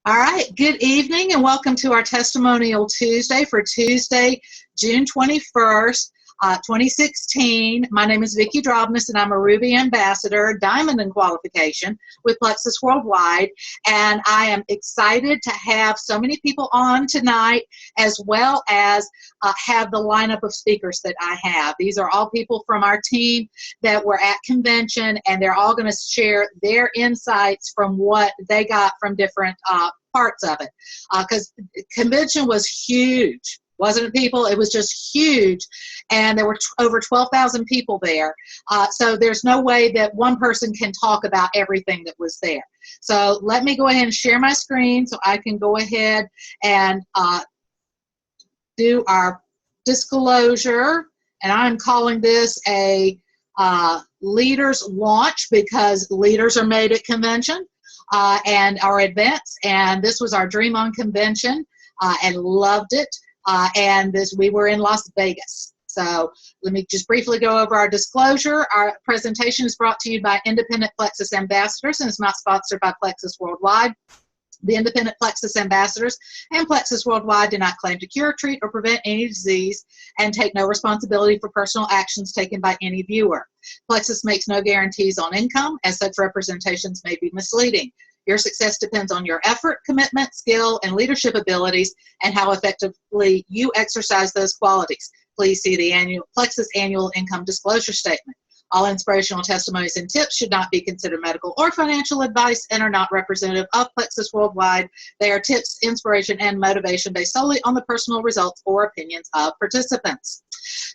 All right, good evening and welcome to our Testimonial Tuesday for Tuesday, June 21st, 2016. My name is Vicki Drobness and I'm a Ruby Ambassador, Diamond in Qualification with Plexus Worldwide. And I am excited to have so many people on tonight, as well as have the lineup of speakers that I have. These are all people from our team that were at convention, and they're all going to share their insights from what they got from different parts of it, because convention was huge, wasn't it, people? It was just huge, and there were over 12,000 people there, so there's no way that one person can talk about everything that was there. So let me go ahead and share my screen so I can go ahead and do our disclosure, and I'm calling this a leaders launch because leaders are made at convention. And our events, and this was our Dream On convention, and loved it. And we were in Las Vegas. So let me just briefly go over our disclosure. Our presentation is brought to you by Independent Plexus Ambassadors and is not sponsored by Plexus Worldwide. The Independent Plexus Ambassadors and Plexus Worldwide do not claim to cure, treat, or prevent any disease and take no responsibility for personal actions taken by any viewer. Plexus makes no guarantees on income, as such representations may be misleading. Your success depends on your effort, commitment, skill, and leadership abilities and how effectively you exercise those qualities. Please see the Plexus Annual Income Disclosure Statement. All inspirational testimonies and tips should not be considered medical or financial advice and are not representative of Plexus Worldwide. They are tips, inspiration, and motivation based solely on the personal results or opinions of participants.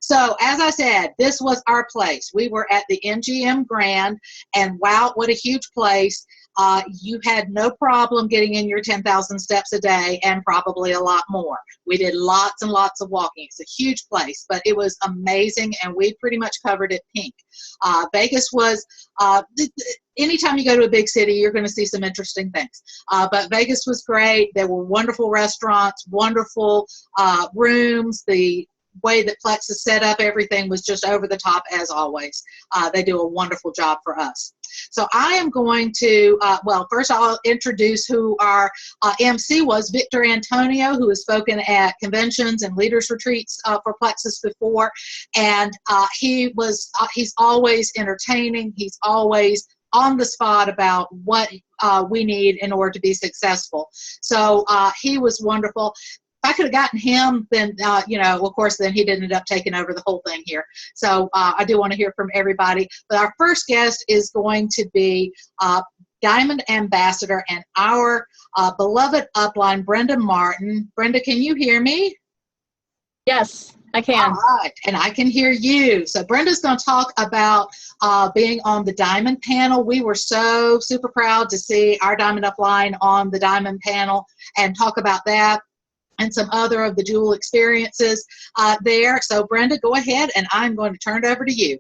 So, as I said, this was our place. We were at the MGM Grand, and wow, what a huge place. You had no problem getting in your 10,000 steps a day and probably a lot more. We did lots and lots of walking. It's a huge place, but it was amazing, and we pretty much covered it pink. Vegas was, anytime you go to a big city, you're going to see some interesting things. But Vegas was great. There were wonderful restaurants, wonderful rooms. The way that Plexus set up everything was just over the top, as always. They do a wonderful job for us. So I am going to, well, first I'll introduce who our MC was, Victor Antonio, who has spoken at conventions and leaders retreats for Plexus before, and he's always entertaining. He's always on the spot about what we need in order to be successful. So he was wonderful. If I could have gotten him, then, of course, then he'd ended up taking over the whole thing here. So I do want to hear from everybody. But our first guest is going to be Diamond Ambassador and our beloved upline, Brenda Martin. Brenda, can you hear me? Yes, I can. All right, and I can hear you. So Brenda's going to talk about being on the Diamond panel. We were so super proud to see our Diamond upline on the Diamond panel and talk about that and some other of the Jewel experiences there. So Brenda, go ahead, and I'm going to turn it over to you.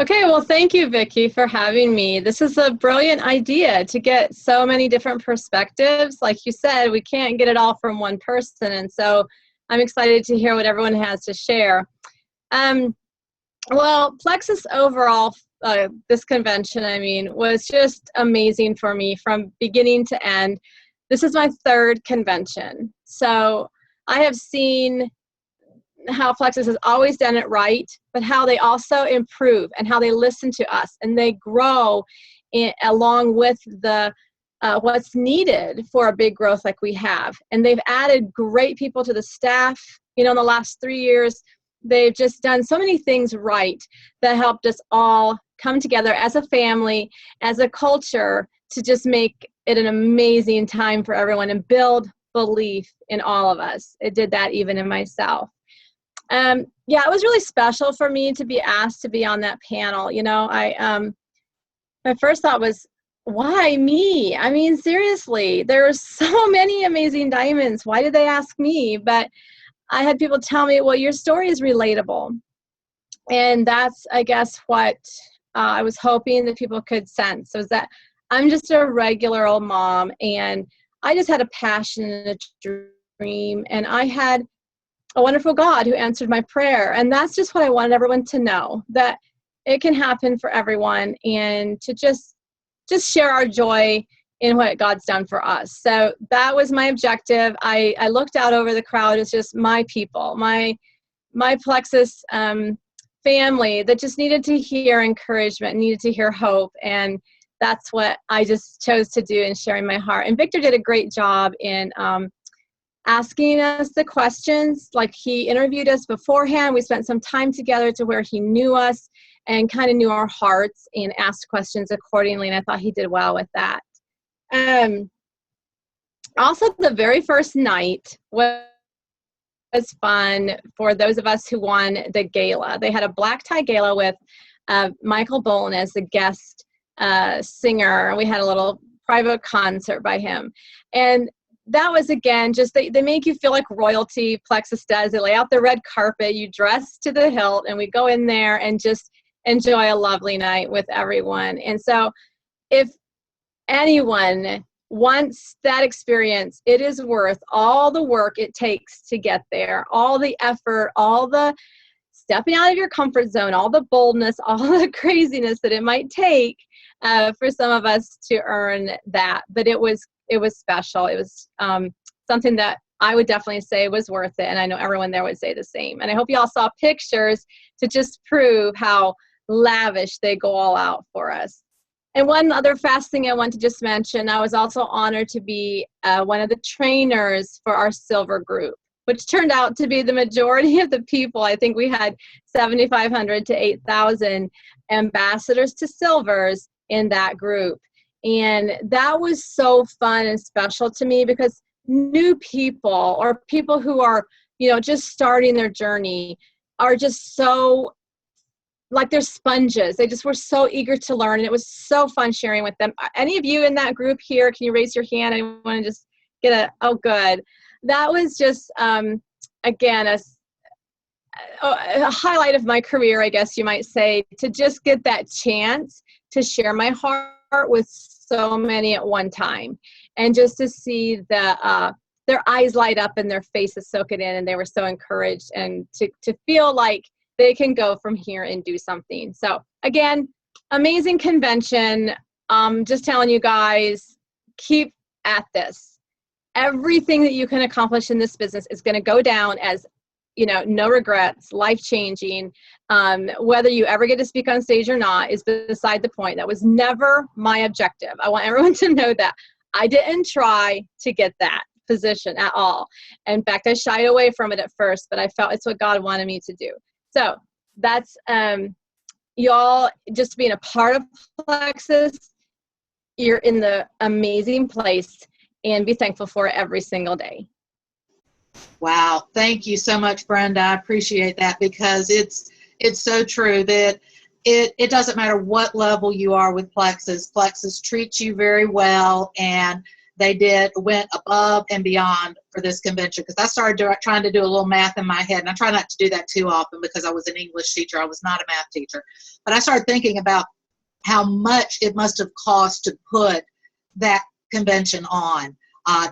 Okay, well, thank you, Vicki, for having me. This is a brilliant idea to get so many different perspectives. Like you said, we can't get it all from one person, and so I'm excited to hear what everyone has to share. Well, Plexus overall, this convention, was just amazing for me from beginning to end. This is my third convention, so I have seen how Plexus has always done it right, but how they also improve and how they listen to us and they grow along with the what's needed for a big growth like we have. And they've added great people to the staff. In the last 3 years, they've just done so many things right that helped us all come together as a family, as a culture, to just make it an amazing time for everyone and build belief in all of us. It did that even in myself. Yeah, it was really special for me to be asked to be on that panel. My first thought was, why me? Seriously, there are so many amazing diamonds. Why did they ask me? But I had people tell me, well, your story is relatable. And that's, I guess, what I was hoping that people could sense, was that I'm just a regular old mom, and I just had a passion and a dream, and I had a wonderful God who answered my prayer. And that's just what I wanted everyone to know, that it can happen for everyone, and to just share our joy in what God's done for us. So that was my objective. I looked out over the crowd. It's just my people, my Plexus family that just needed to hear encouragement, needed to hear hope. And that's what I just chose to do in sharing my heart. And Victor did a great job in asking us the questions. Like, he interviewed us beforehand. We spent some time together to where he knew us and kind of knew our hearts and asked questions accordingly. And I thought he did well with that. Also, the very first night was fun for those of us who won the gala. They had a black tie gala with Michael Bolin as the guest singer. We had a little private concert by him. And that was, again, just they make you feel like royalty. Plexus does. They lay out the red carpet. You dress to the hilt, and we go in there and just enjoy a lovely night with everyone. And so if anyone wants that experience, it is worth all the work it takes to get there, all the effort, all the stepping out of your comfort zone, all the boldness, all the craziness that it might take for some of us to earn that. But it was special. It was something that I would definitely say was worth it, and I know everyone there would say the same. And I hope you all saw pictures to just prove how lavish they go all out for us. And one other fast thing I want to just mention, I was also honored to be one of the trainers for our silver group, which turned out to be the majority of the people. I think we had 7,500 to 8,000 ambassadors to silvers in that group. And that was so fun and special to me, because new people or people who are, just starting their journey are just so, like, they're sponges. They just were so eager to learn, and it was so fun sharing with them. Any of you in that group here, can you raise your hand? I want to just get oh, good. That was just, again, a highlight of my career, I guess you might say, to just get that chance to share my heart with so many at one time, and just to see their eyes light up and their faces soak it in, and they were so encouraged, and to feel like they can go from here and do something. So again, amazing convention. Just telling you guys, keep at this. Everything that you can accomplish in this business is going to go down as, no regrets, life-changing. Whether you ever get to speak on stage or not is beside the point. That was never my objective. I want everyone to know that. I didn't try to get that position at all. In fact, I shied away from it at first, but I felt it's what God wanted me to do. So that's y'all just being a part of Plexus. You're in the amazing place, and be thankful for it every single day. Wow. Thank you so much, Brenda. I appreciate that, because it's so true that it doesn't matter what level you are with Plexus. Plexus treats you very well, and they went above and beyond for this convention, because I started trying to do a little math in my head, and I try not to do that too often because I was an English teacher. I was not a math teacher. But I started thinking about how much it must have cost to put that convention on.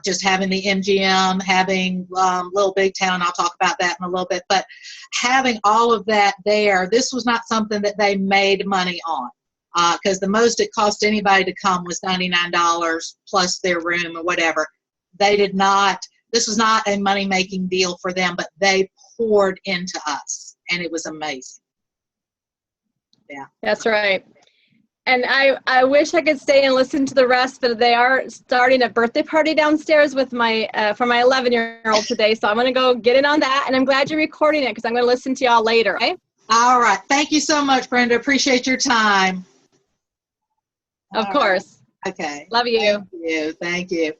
Just having the MGM, having Little Big Town, I'll talk about that in a little bit, but having all of that there, this was not something that they made money on. Because the most it cost anybody to come was $99 plus their room or whatever. They did not, this was not a money-making deal for them, but they poured into us, and it was amazing. Yeah. That's right. And I wish I could stay and listen to the rest, but they are starting a birthday party downstairs with for my 11-year-old today. So I'm going to go get in on that, and I'm glad you're recording it, because I'm going to listen to y'all later. Okay? All right. Thank you so much, Brenda. Appreciate your time. Of course. Right. Okay. Love you. Thank you.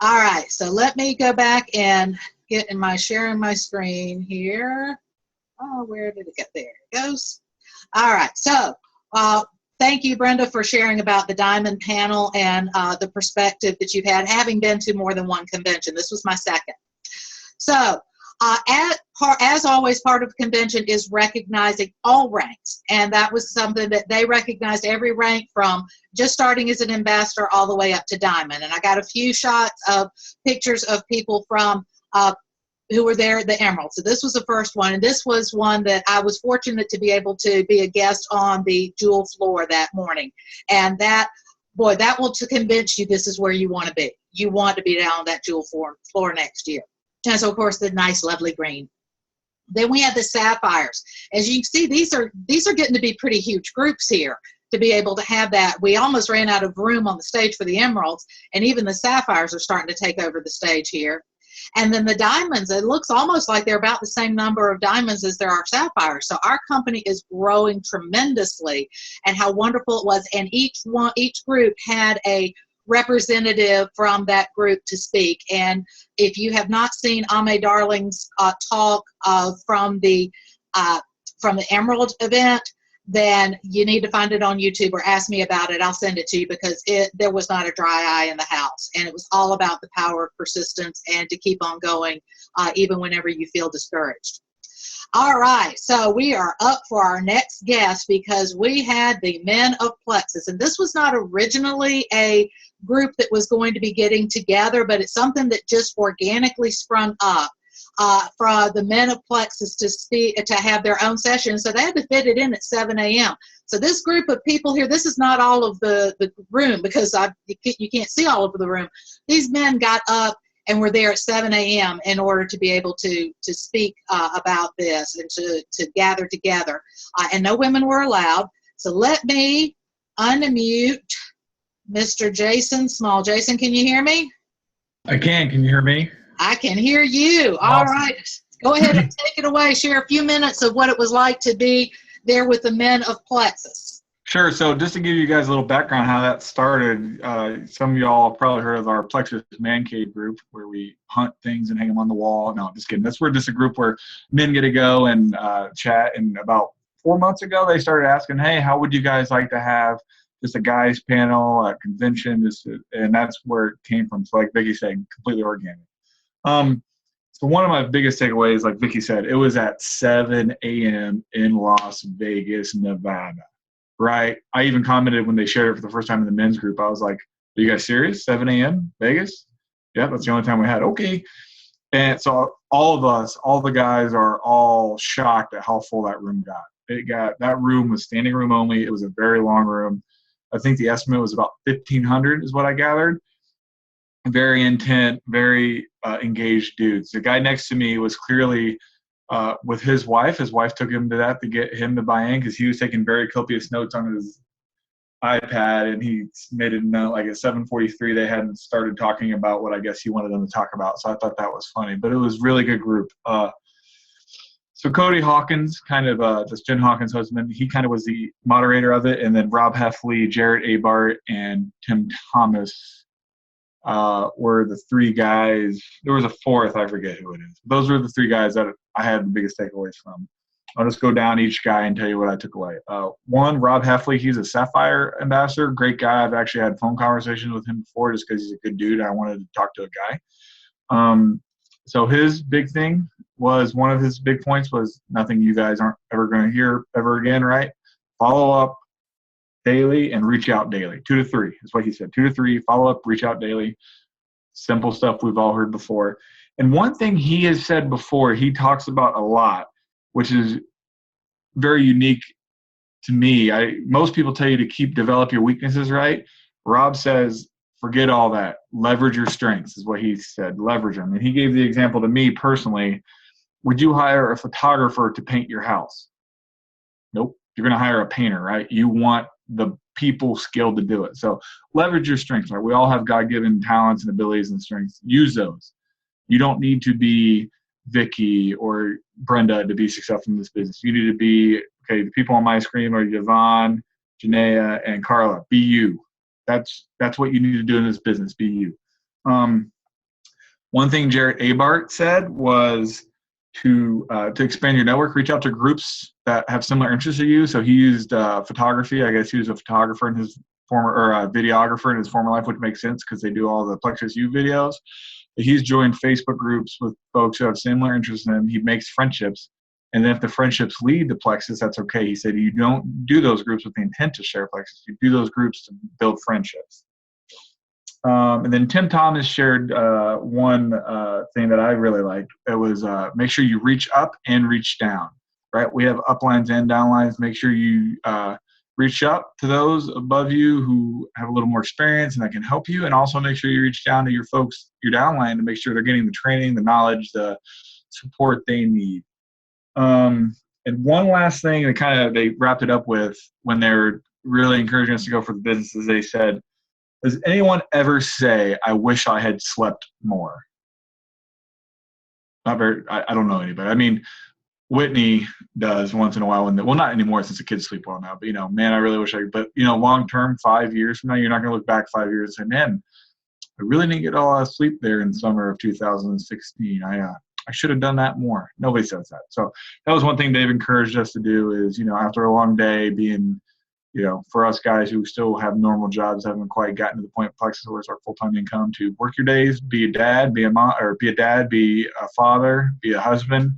All right. So let me go back and get in sharing my screen here. Oh, where did it get? There it goes. All right. So thank you, Brenda, for sharing about the Diamond panel and the perspective that you've had, having been to more than one convention. This was my second. So as always, part of the convention is recognizing all ranks, and that was something that they recognized, every rank from just starting as an ambassador all the way up to Diamond. And I got a few shots of pictures of people from who were there at the Emerald. So this was the first one, and this was one that I was fortunate to be able to be a guest on the jewel floor that morning. And that boy, that will to convince you this is where you want to be. You want to be down on that jewel floor next year. And so, of course, the nice, lovely green. Then we have the sapphires. As you can see, these are getting to be pretty huge groups here to be able to have that. We almost ran out of room on the stage for the emeralds, and even the sapphires are starting to take over the stage here. And then the diamonds, it looks almost like they're about the same number of diamonds as there are sapphires. So our company is growing tremendously, and how wonderful it was. And each group had a representative from that group to speak. And if you have not seen Ame Darling's talk from the Emerald event, then you need to find it on YouTube or ask me about it. I'll send it to you, because there was not a dry eye in the house. And it was all about the power of persistence and to keep on going even whenever you feel discouraged. All right, so we are up for our next guest, because we had the Men of Plexus. And this was not originally a group that was going to be getting together, but it's something that just organically sprung up for the Men of Plexus to have their own session. So they had to fit it in at 7 a.m. So this group of people here, this is not all of the room, because you can't see all of the room. These men got up and were there at 7 a.m. in order to be able to speak about this and to gather together. And no women were allowed. So let me unmute Mr. Jason Small. Jason, can you hear me? I can. Can you hear me? I can hear you. All right. Go ahead and take it away. Share a few minutes of what it was like to be there with the Men of Plexus. Sure. So just to give you guys a little background how that started, some of y'all have probably heard of our Plexus Man Cave group, where we hunt things and hang them on the wall. No, just kidding. We're just a group where men get to go and chat. And about 4 months ago, they started asking, hey, how would you guys like to have just a guys panel at convention? And that's where it came from. So like Vicki said, completely organic. So one of my biggest takeaways, like Vicki said, it was at 7 a.m. in Las Vegas, Nevada, right? I even commented when they shared it for the first time in the men's group. I was like, are you guys serious? 7 a.m. Vegas? Yeah, that's the only time we had. Okay. And so all of us, all the guys are all shocked at how full that room got. That room was standing room only. It was a very long room. I think the estimate was about 1,500 is what I gathered. Very intent, very engaged dudes. The guy next to me was clearly with his wife. His wife took him to that to get him to buy in, because he was taking very copious notes on his iPad, and he made a note like at 7:43 they hadn't started talking about what I guess he wanted them to talk about. So I thought that was funny, but it was a really good group. So Cody Hawkins, kind of this Jen Hawkins' husband, he kind of was the moderator of it, and then Rob Heffley, Jarrett Abart, and Tim Thomas were the three guys. There was a fourth, I forget who it is. Those were the three guys that I had the biggest takeaways from. I'll just go down each guy and tell you what I took away. One, Rob Heffley, he's a Sapphire ambassador, great guy. I've actually had phone conversations with him before just because he's a good dude. I wanted to talk to a guy. So his big thing was, one of his big points was, nothing you guys aren't ever going to hear ever again, right? Follow up daily and reach out daily. 2 to 3 is what he said. 2 to 3, follow up, reach out daily. Simple stuff we've all heard before. And one thing he has said before, he talks about a lot, which is very unique to me. Most people tell you to develop your weaknesses, right? Rob says, forget all that. Leverage your strengths is what he said. Leverage them. And he gave the example to me personally. Would you hire a photographer to paint your house? Nope. You're going to hire a painter, right? You want the people skilled to do it. So leverage your strengths, right? We all have God-given talents and abilities and strengths. Use those. You don't need to be Vicki or Brenda to be successful in this business. You need to be, okay, the people on my screen are Yvonne, Jenea, and Carla. Be you. That's what you need to do in this business. Be you. One thing Jarrett Abart said was to expand your network, reach out to groups that have similar interests to you. So he used photography. I guess he was a photographer in his former, or a videographer in his former life, which makes sense because they do all the Plexus U videos. But he's joined Facebook groups with folks who have similar interests in him. He makes friendships. And then if the friendships lead to Plexus, that's okay. He said you don't do those groups with the intent to share Plexus. You do those groups to build friendships. And then Tim Thomas shared one thing that I really liked. It was make sure you reach up and reach down, right? We have uplines and downlines. Make sure you reach up to those above you who have a little more experience and that can help you, and also make sure you reach down to your folks, your downline, to make sure they're getting the training, the knowledge, the support they need. And one last thing that they wrapped it up with when they were really encouraging us to go for the businesses, they said, does anyone ever say, I wish I had slept more? Not very, I don't know anybody. I mean, Whitney does once in a while, well, not anymore since the kids sleep well now, but, man, I really wish but, long term, 5 years from now, you're not going to look back 5 years and say, man, I really didn't get a lot of sleep there in summer of 2016. I should have done that more. Nobody says that. So that was one thing they've encouraged us to do is, after a long day being, for us guys who still have normal jobs, haven't quite gotten to the point of Plexus where it's our full-time income, to work your days, be a dad, be a mom, or be a dad, be a father, be a husband,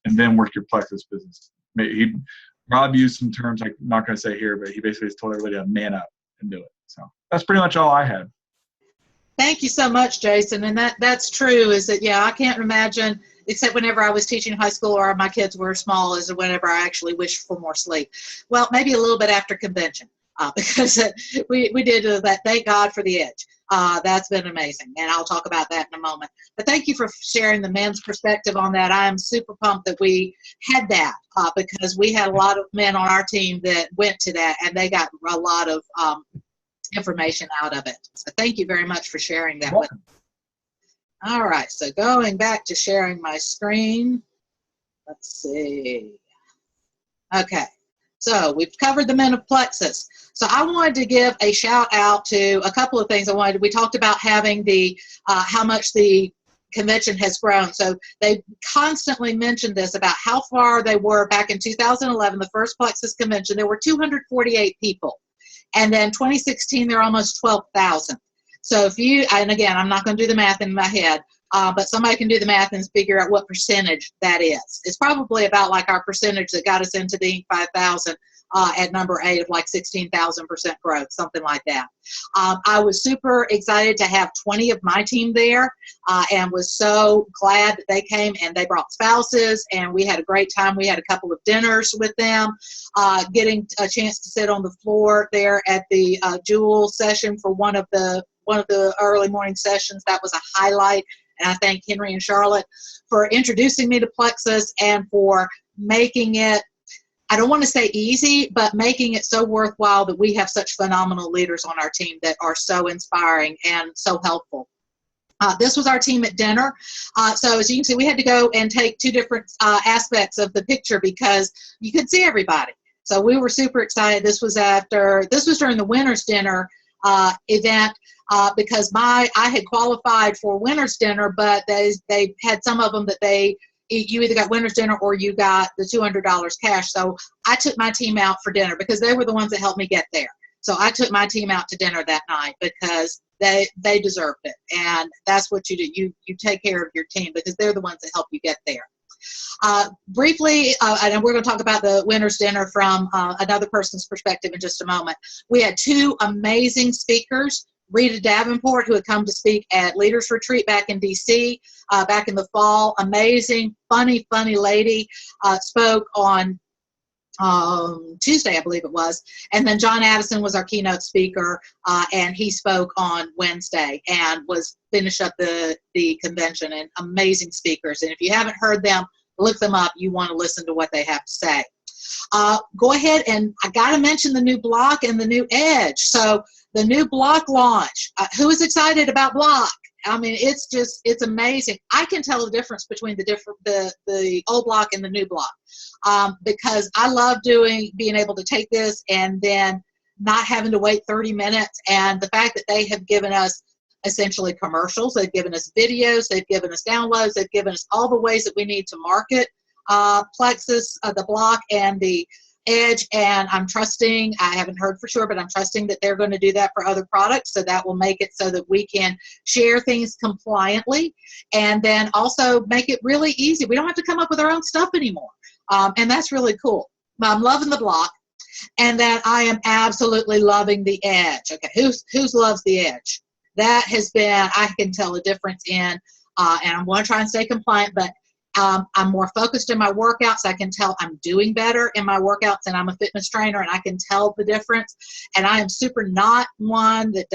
and then work your Plexus business. Rob used some terms I'm not going to say here, but he basically just told everybody to man up and do it. So that's pretty much all I had. Thank you so much, Jason. And that's true, is that, I can't imagine, except whenever I was teaching high school or my kids were small, is whenever I actually wished for more sleep. Well, maybe a little bit after convention, because we did that. Thank God for the edge. That's been amazing. And I'll talk about that in a moment. But thank you for sharing the men's perspective on that. I am super pumped that we had that, because we had a lot of men on our team that went to that, and they got a lot of information out of it. So thank you very much for sharing that with me. All right, so going back to sharing my screen, let's see. Okay, so we've covered the men of Plexus. So I wanted to give a shout out to a couple of things. We talked about having the how much the convention has grown. So they constantly mentioned this about how far they were back in 2011, the first Plexus convention. There were 248 people. And then 2016, there are almost 12,000. So and again, I'm not going to do the math in my head, but somebody can do the math and figure out what percentage that is. It's probably about like our percentage that got us into the 5,000 at number 8 of like 16,000% growth, something like that. I was super excited to have 20 of my team there, and was so glad that they came, and they brought spouses, and we had a great time. We had a couple of dinners with them, getting a chance to sit on the floor there at the Jewel session for one of the early morning sessions. That was a highlight. And I thank Henry and Charlotte for introducing me to Plexus and for making it, I don't want to say easy, but making it so worthwhile that we have such phenomenal leaders on our team that are so inspiring and so helpful. This was our team at dinner. So as you can see, we had to go and take two different aspects of the picture because you could see everybody. So we were super excited. This was during the winner's dinner event, because I had qualified for winner's dinner, but they had some of them that you either got winner's dinner or you got the $200 cash. So I took my team out for dinner because they were the ones that helped me get there. So I took my team out to dinner that night because they deserved it. And that's what you do. You take care of your team because they're the ones that help you get there. Briefly, and we're going to talk about the winner's dinner from another person's perspective in just a moment. We had two amazing speakers. Rita Davenport, who had come to speak at Leaders Retreat back in D.C. Back in the fall. Amazing, funny lady. Spoke on Tuesday, I believe it was. And then John Addison was our keynote speaker, and he spoke on Wednesday and finished up the convention. And amazing speakers. And if you haven't heard them, look them up. You want to listen to what they have to say. Go ahead, and I got to mention the new block and the new edge. So the new block launch. Who is excited about block? I mean, it's amazing. I can tell the difference between the old block and the new block, because I love being able to take this and then not having to wait 30 minutes. And the fact that they have given us essentially commercials, they've given us videos, they've given us downloads, they've given us all the ways that we need to market Plexus, the block, and the edge. And I'm trusting, I haven't heard for sure, but I'm trusting that they're going to do that for other products. So that will make it so that we can share things compliantly, and then also make it really easy. We don't have to come up with our own stuff anymore. And that's really cool. I'm loving the block. And then I am absolutely loving the edge. Okay, who's loves the edge? That has been, I can tell a difference in, and I'm going to try and stay compliant, but I'm more focused in my workouts. I can tell I'm doing better in my workouts, and I'm a fitness trainer, and I can tell the difference. And I am super not one that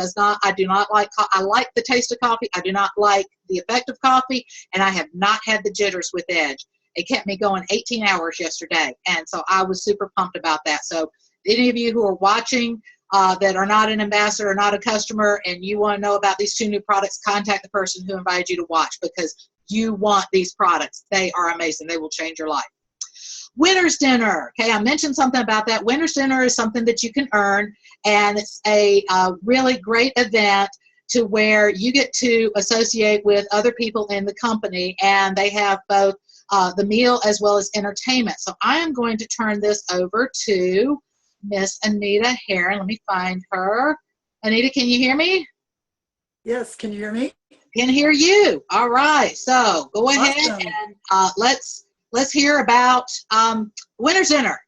I do not like, I like the taste of coffee. I do not like the effect of coffee, and I have not had the jitters with Edge. It kept me going 18 hours yesterday, and so I was super pumped about that. So any of you who are watching that are not an ambassador or not a customer, and you want to know about these 2 new products, contact the person who invited you to watch, because you want these products. They are amazing. They will change your life. Winner's Dinner. Okay, I mentioned something about that. Winner's Dinner is something that you can earn, and it's a really great event to where you get to associate with other people in the company, and they have both the meal as well as entertainment. So I am going to turn this over to Miss Anita Herren. Let me find her. Anita, can you hear me? Yes, can you hear me? Can hear you. All right. So go ahead. Awesome. And let's hear about Winner's Dinner.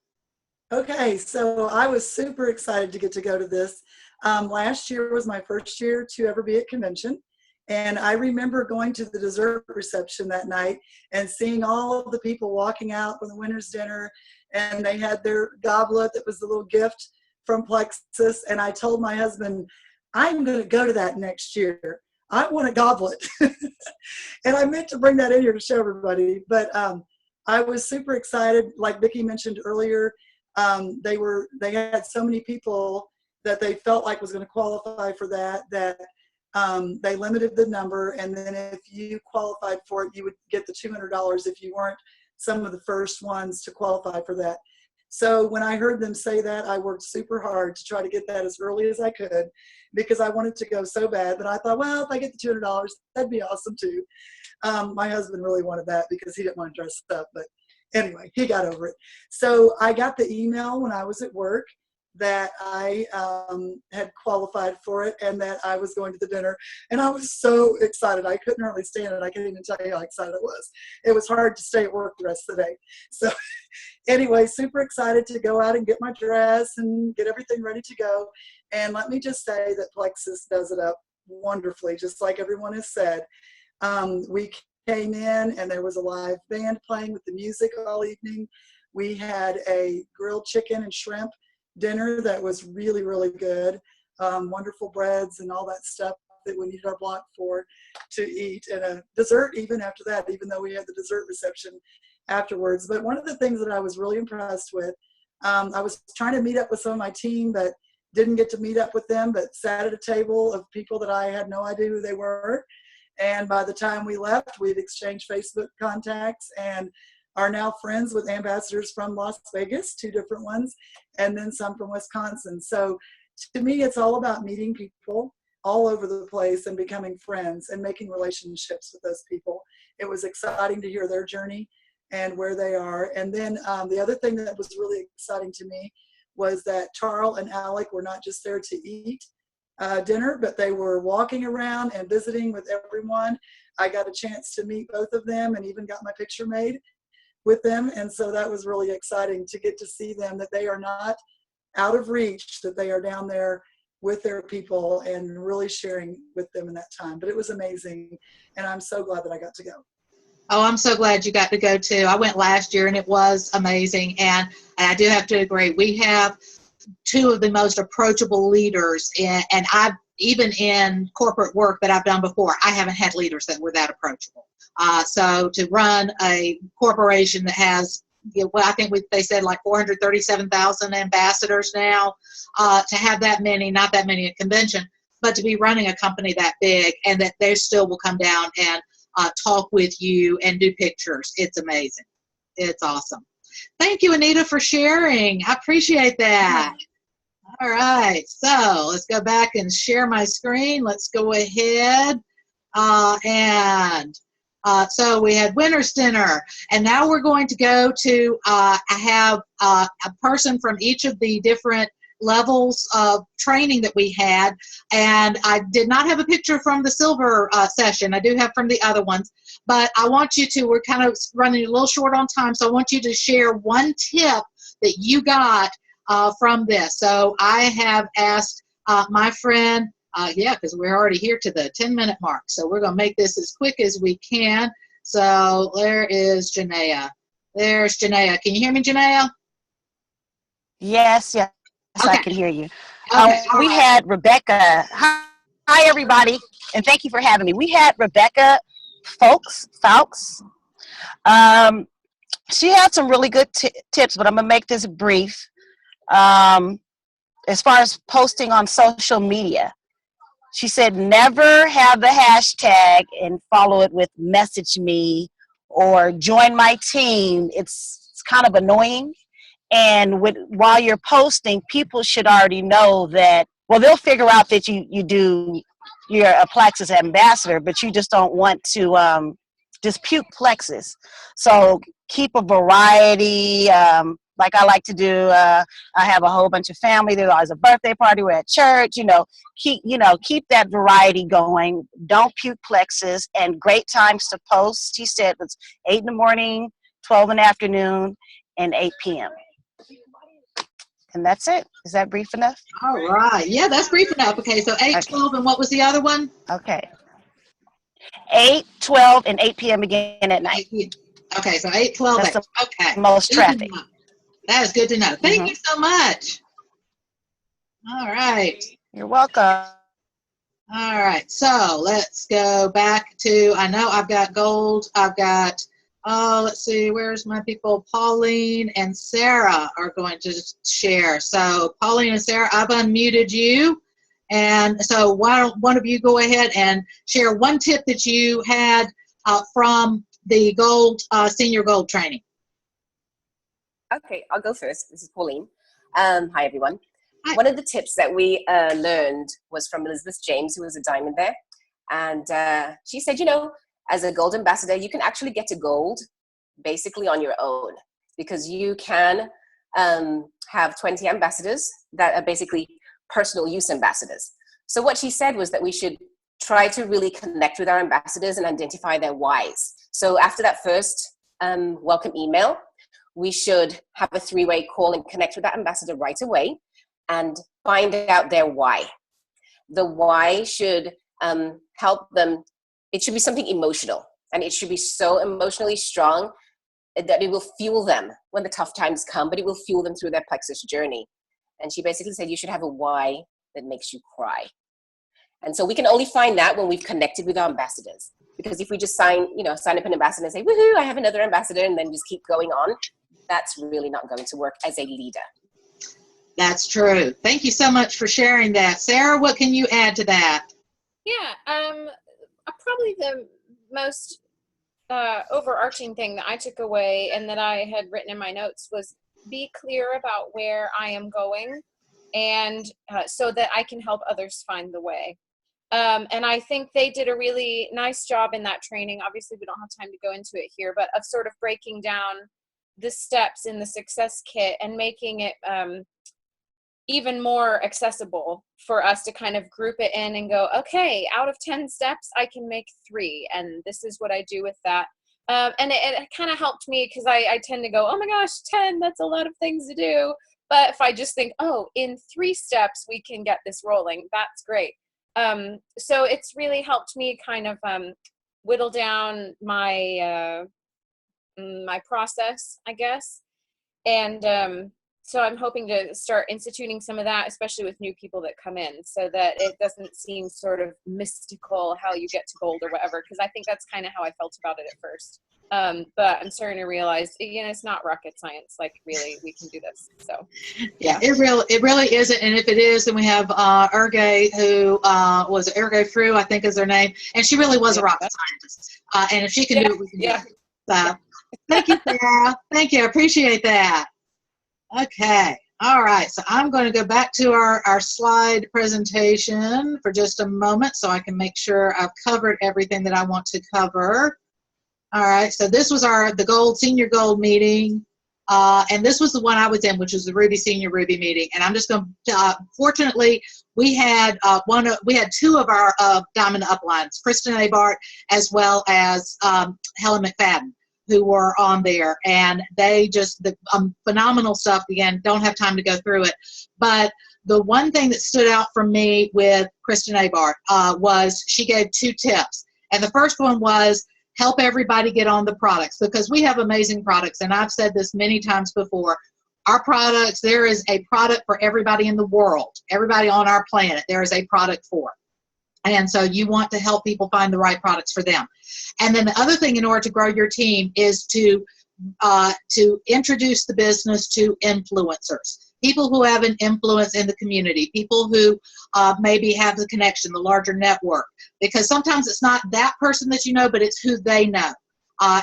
Okay, so I was super excited to get to go to this. Last year was my first year to ever be at convention. And I remember going to the dessert reception that night and seeing all of the people walking out from the Winner's Dinner, and they had their goblet that was the little gift from Plexus. And I told my husband, I'm going to go to that next year. I want a goblet. And I meant to bring that in here to show everybody. But I was super excited. Like Vicki mentioned earlier, they had so many people that they felt like was going to qualify for that they limited the number. And then if you qualified for it, you would get the $200 if you weren't some of the first ones to qualify for that. So when I heard them say that, I worked super hard to try to get that as early as I could, because I wanted to go so bad. But I thought, well, if I get the $200, that'd be awesome too. My husband really wanted that because he didn't want to dress up. But anyway, he got over it. So I got the email when I was at work that I had qualified for it and that I was going to the dinner. And I was so excited. I couldn't hardly stand it. I can't even tell you how excited I was. It was hard to stay at work the rest of the day. So anyway, super excited to go out and get my dress and get everything ready to go. And let me just say that Plexus does it up wonderfully, just like everyone has said. We came in and there was a live band playing with the music all evening. We had a grilled chicken and shrimp dinner that was really, really good. Wonderful breads and all that stuff that we needed our block for to eat, and a dessert even after that, even though we had the dessert reception afterwards. But one of the things that I was really impressed with, I was trying to meet up with some of my team, but didn't get to meet up with them, but sat at a table of people that I had no idea who they were. And by the time we left, we'd exchanged Facebook contacts and are now friends with ambassadors from Las Vegas, 2 different ones, and then some from Wisconsin. So to me, it's all about meeting people all over the place and becoming friends and making relationships with those people. It was exciting to hear their journey and where they are. And then the other thing that was really exciting to me was that Charles and Alec were not just there to eat dinner, but they were walking around and visiting with everyone. I got a chance to meet both of them and even got my picture made with them. And so that was really exciting to get to see them, that they are not out of reach, that they are down there with their people and really sharing with them in that time. But it was amazing. And I'm so glad that I got to go. Oh, I'm so glad you got to go too. I went last year and it was amazing. And I do have to agree. We have 2 of the most approachable leaders, and I've even in corporate work that I've done before, I haven't had leaders that were that approachable. So to run a corporation that has, well, I think they said like 437,000 ambassadors now, to have that many, not that many at convention, but to be running a company that big and that they still will come down and talk with you and do pictures. It's amazing. It's awesome. Thank you, Anita, for sharing. I appreciate that. All right, so let's go back and share my screen. Let's go ahead so we had Winner's Dinner, and now we're going to go to I have a person from each of the different levels of training that we had, and I did not have a picture from the silver session. I do have from the other ones, but I want you to, we're kind of running a little short on time, so I want you to share one tip that you got from this. So I have asked my friend, because we're already here to the 10-minute mark, so we're going to make this as quick as we can. So there is Jenea. There's Jenea. Can you hear me, Jenea? Yes, yes, Okay. I can hear you. Okay. We had Rebecca. Hi, everybody, and thank you for having me. We had Rebecca Fawkes. She had some really good tips, but I'm gonna make this brief. As far as posting on social media, she said never have the hashtag and follow it with message me or join my team. It's kind of annoying. And while you're posting, people should already know that, well, they'll figure out that you're a Plexus ambassador, but you just don't want to dispute Plexus. So keep a variety, like I like to do. I have a whole bunch of family. There's always a birthday party. We're at church. Keep that variety going. Don't puke Plexus. And great times to post. She said it was 8 in the morning, 12 in the afternoon, and 8 p.m. And that's it. Is that brief enough? All right. Yeah, that's brief enough. Okay, so 8, 12, and what was the other one? Okay. 8, 12, and 8 p.m. again at night. Okay, so 8, 12, 8. That's Okay. the most traffic. That is good to know. Thank you so much. All right. You're welcome. All right. So let's go back to, I know I've got gold. I've got, let's see, where's my people? Pauline and Sarah are going to share. So Pauline and Sarah, I've unmuted you. And so why don't one of you go ahead and share one tip that you had from the gold, senior gold training. Okay, I'll go first. This is Pauline. Hi, everyone. Hi. One of the tips that we learned was from Elizabeth James, who was a diamond there. And she said, as a gold ambassador, you can actually get to gold basically on your own, because you can have 20 ambassadors that are basically personal use ambassadors. So what she said was that we should try to really connect with our ambassadors and identify their whys. So after that first welcome email, we should have a 3-way call and connect with that ambassador right away and find out their why. The why should help them. It should be something emotional, and it should be so emotionally strong that it will fuel them when the tough times come, but it will fuel them through their Plexus journey. And she basically said you should have a why that makes you cry. And so we can only find that when we've connected with our ambassadors. Because if we just sign up an ambassador and say, woohoo, I have another ambassador, and then just keep going on, that's really not going to work as a leader. That's true. Thank you so much for sharing that. Sarah, what can you add to that? Yeah, probably the most overarching thing that I took away and that I had written in my notes was be clear about where I am going, and so that I can help others find the way. And I think they did a really nice job in that training. Obviously, we don't have time to go into it here, but of sort of breaking down the steps in the success kit and making it even more accessible for us to kind of group it in and go, okay, out of 10 steps, I can make 3. And this is what I do with that. And it kind of helped me, because I tend to go, oh my gosh, 10, that's a lot of things to do. But if I just think, oh, in 3 steps, we can get this rolling, that's great. So it's really helped me kind of whittle down my my process, I guess. And so I'm hoping to start instituting some of that, especially with new people that come in, so that it doesn't seem sort of mystical how you get to gold or whatever, because I think that's kind of how I felt about it at first. But I'm starting to realize, it's not rocket science. Like, really, we can do this. So, yeah, it really isn't. And if it is, then we have Erge, who was Erge Frew, I think is her name, and she really was a rocket scientist. And if she can do it, we can do it. So, thank you, Sarah. Thank you. I appreciate that. Okay. All right. So I'm going to go back to our slide presentation for just a moment so I can make sure I've covered everything that I want to cover. All right. So this was the senior gold meeting. And this was the one I was in, which was the Ruby Senior Ruby meeting. And I'm just going to, fortunately, we had 2 of our Diamond Uplines, Kristen Abart as well as Helen McFadden, who were on there, and they just, the phenomenal stuff. Again, don't have time to go through it, but the one thing that stood out for me with Kristen Abart was she gave 2 tips. And the first one was help everybody get on the products, because we have amazing products. And I've said this many times before. Our products, there is a product for everybody in the world, everybody on our planet, there is a product for. And so you want to help people find the right products for them. And then the other thing in order to grow your team is to introduce the business to influencers, people who have an influence in the community, people who maybe have the connection, the larger network, because sometimes it's not that person that you know, but it's who they know.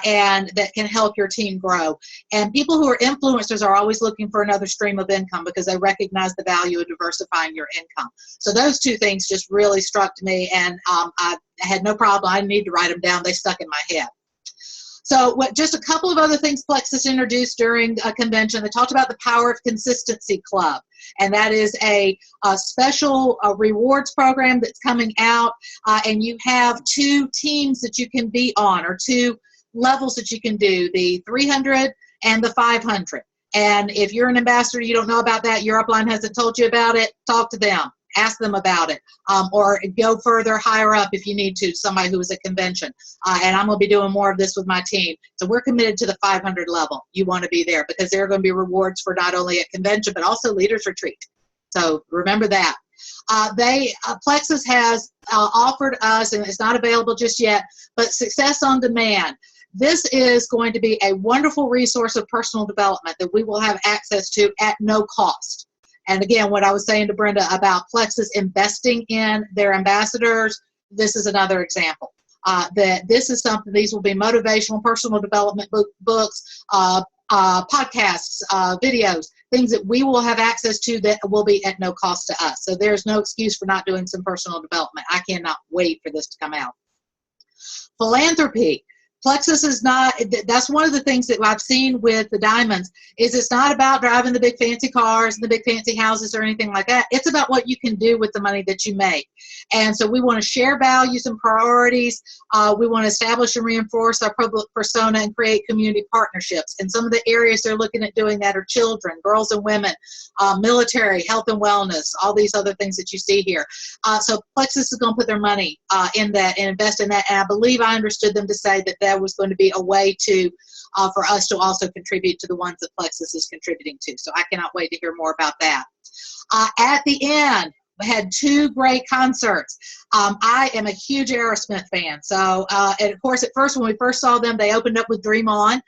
And that can help your team grow. And people who are influencers are always looking for another stream of income because they recognize the value of diversifying your income. So those two things just really struck me, and I had no problem. I didn't need to write them down. They stuck in my head. So just a couple of other things Plexus introduced during a convention. They talked about the Power of Consistency Club, and that is a special rewards program that's coming out, and you have 2 teams that you can be on, or 2 levels that you can do, the 300 and the 500. And if you're an ambassador, you don't know about that, your upline hasn't told you about it, talk to them, ask them about it, or go further, higher up if you need to, somebody who is a convention. And I'm going to be doing more of this with my team. So we're committed to the 500 level. You want to be there because there are going to be rewards for not only a convention, but also leaders retreat. So remember that. Plexus has offered us, and it's not available just yet, but Success on Demand. This is going to be a wonderful resource of personal development that we will have access to at no cost. And again, what I was saying to Brenda about Plexus investing in their ambassadors, this is another example. That this is something, these will be motivational, personal development books, podcasts, videos, things that we will have access to that will be at no cost to us. So there's no excuse for not doing some personal development. I cannot wait for this to come out. Philanthropy. Plexus is not, that's one of the things that I've seen with the Diamonds, is it's not about driving the big fancy cars and the big fancy houses or anything like that. It's about what you can do with the money that you make. And so we want to share values and priorities. We want to establish and reinforce our public persona and create community partnerships. And some of the areas they're looking at doing that are children, girls and women, military, health and wellness, all these other things that you see here. So Plexus is going to put their money in that and invest in that. And I believe I understood them to say that that was going to be a way to for us to also contribute to the ones that Plexus is contributing to. So I cannot wait to hear more about that. At the end, we had 2 great concerts. I am a huge Aerosmith fan. So, and of course, at first, when we first saw them, they opened up with Dream On.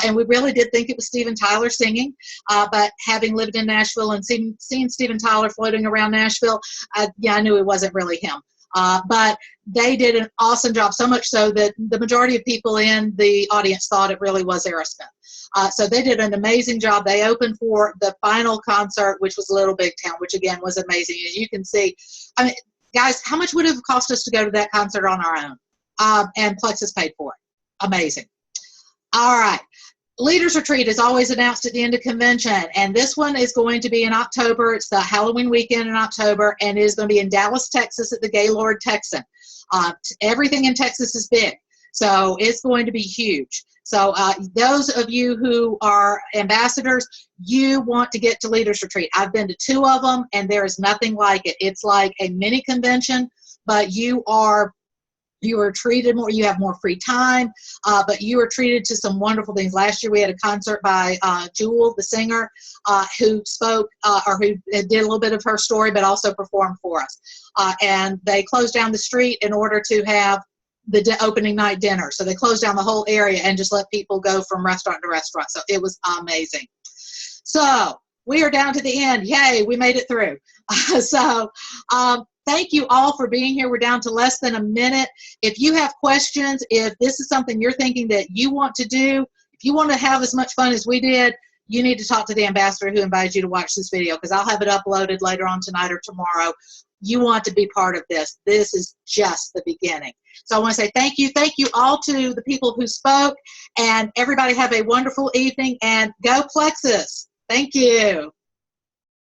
And we really did think it was Steven Tyler singing. But having lived in Nashville and seen Steven Tyler floating around Nashville, yeah, I knew it wasn't really him. But they did an awesome job, so much so that the majority of people in the audience thought it really was Aerosmith. So they did an amazing job. They opened for the final concert, which was Little Big Town, which again was amazing. As you can see, I mean, guys, how much would it have cost us to go to that concert on our own? And Plexus paid for it. Amazing. All right. Leaders Retreat is always announced at the end of convention, and this one is going to be in October. It's the Halloween weekend in October, and it is going to be in Dallas, Texas at the Gaylord Texan. Everything in Texas is big, so it's going to be huge. So those of you who are ambassadors, you want to get to Leaders Retreat. I've been to 2 of them, and there is nothing like it. It's like a mini convention, but you are treated more, you have more free time, but you are treated to some wonderful things. Last year we had a concert by Jewel, the singer, who spoke, or who did a little bit of her story, but also performed for us. And they closed down the street in order to have the opening night dinner. So they closed down the whole area and just let people go from restaurant to restaurant. So it was amazing. So we are down to the end. Yay, we made it through. Thank you all for being here. We're down to less than a minute. If you have questions, if this is something you're thinking that you want to do, if you want to have as much fun as we did, you need to talk to the ambassador who invited you to watch this video, because I'll have it uploaded later on tonight or tomorrow. You want to be part of this. This is just the beginning. So I want to say thank you. Thank you all to the people who spoke, and everybody have a wonderful evening, and go Plexus. Thank you.